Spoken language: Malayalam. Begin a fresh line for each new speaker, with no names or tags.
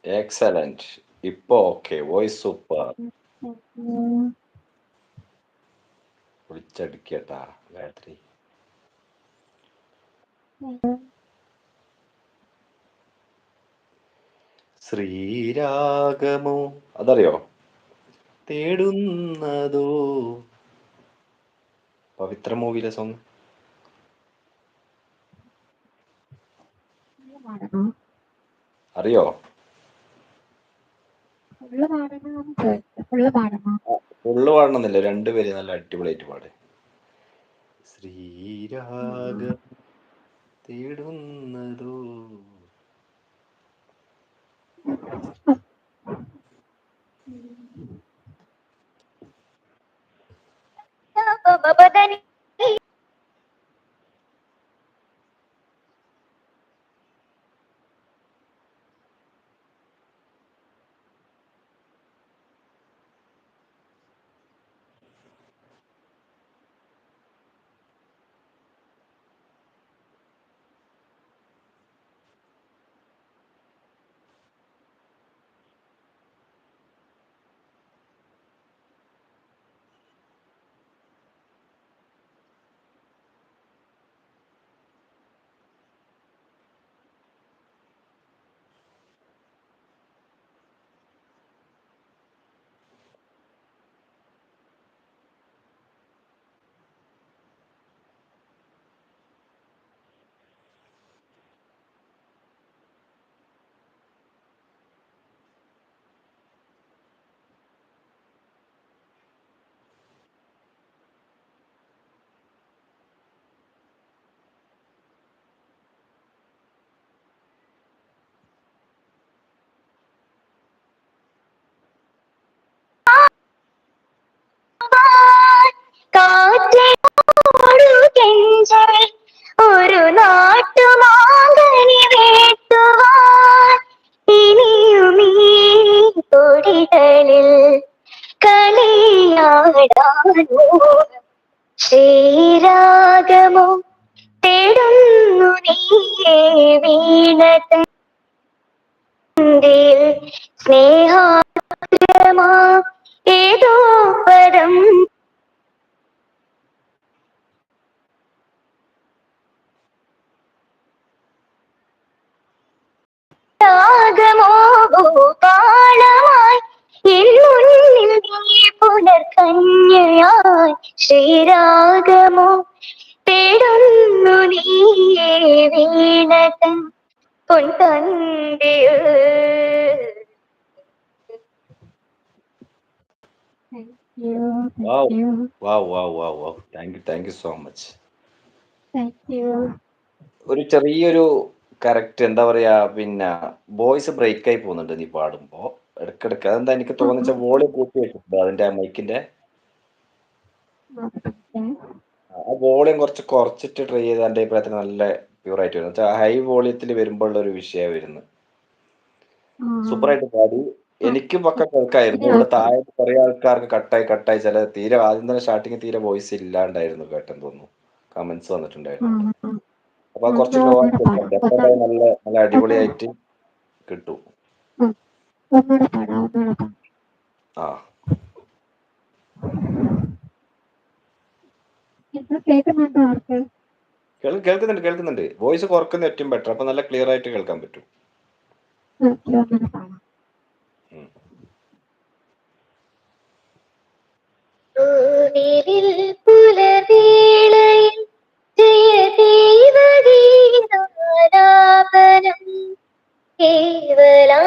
എക്സലന്റ്. ഇപ്പൊ ഓക്കെ. Voice super. വിളിച്ചടിക്കട്ടാ ഗായത്രി. ശ്രീരാഗമോ അതറിയോ? തേടുന്നതോ പവിത്ര മൂവിയിലെ സോങ് അറിയോ? ഫുള്ള് പാടണമെന്നില്ല, രണ്ടുപേര് നല്ല അടിപൊളിയായിട്ട് പാട്. ശ്രീരാഗം തേടുന്നതോ
ഒരു നാട്ടുമാകനി വേട്ടുവാൻ ഇനിയുമീ തൊടികളിൽ കളിയാടാനോ ശ്രീരാഗമോ തേടുന്നു നീയേ വീണതൻ സ്നേഹാഗ്രമാ ഏതോ പദം രാഗമോ ഭൂപാളമായി എന്നുള്ളിൽ നീ പുലർക്കന്യയായി ശ്രീരാഗമോ തേടുന്നു നീയേ വീണതൻ പൊൻതന്തിയിൽ.
Wow wow wow wow wow. Thank you so much. ഒരു ചെറിയൊരു കറക്റ്റ് എന്താ പറയാ, പിന്നെ വോയിസ് ബ്രേക്ക് ആയി പോകുന്നുണ്ട് നീ പാടുമ്പോ ഇടക്കിടക്ക്. അതെന്താ എനിക്ക് തോന്നിച്ച വോളിയം കൂട്ടി വെച്ചിട്ടുണ്ട് അതിന്റെ മൈക്കിന്റെ. ആ വോളിയം കുറച്ചിട്ട് ട്രൈ ചെയ്ത് എന്റെ അഭിപ്രായത്തിൽ നല്ല പ്യൂർ ആയിട്ട് വരും. ഹൈ വോളിയത്തിൽ വരുമ്പോഴുള്ള ഒരു വിഷയം വരുന്നത്. സൂപ്പറായിട്ട് പാടി. എനിക്കും ഒക്കെ കേൾക്കായിരുന്നു. ഇവിടെ താഴെ കുറെ ആൾക്കാർക്ക് കട്ടായി ചില തീരെ ആദ്യം തന്നെ സ്റ്റാർട്ടിങ് തീരെ വോയിസ് ഇല്ലാണ്ടായിരുന്നു കേട്ടെന്ന് തോന്നുന്നു. കമന്റ്സ് വന്നിട്ടുണ്ടായിരുന്നു. അപ്പൊ അത് കുറച്ച് ലോ ആയിട്ട് വെക്കാം. ഡെഫിനറ്റായി നല്ല നല്ല അടിപൊളിയായിട്ട് കിട്ടും. ആ കേൾക്കുന്നുണ്ട്. വോയിസ് കുറക്കുന്ന ഏറ്റവും ബെറ്റർ. അപ്പൊ നല്ല ക്ലിയർ ആയിട്ട് കേൾക്കാൻ പറ്റും. ഉം.
പുലവേളയിൽ ജയദേവഗീതാലാപനം കേവലാ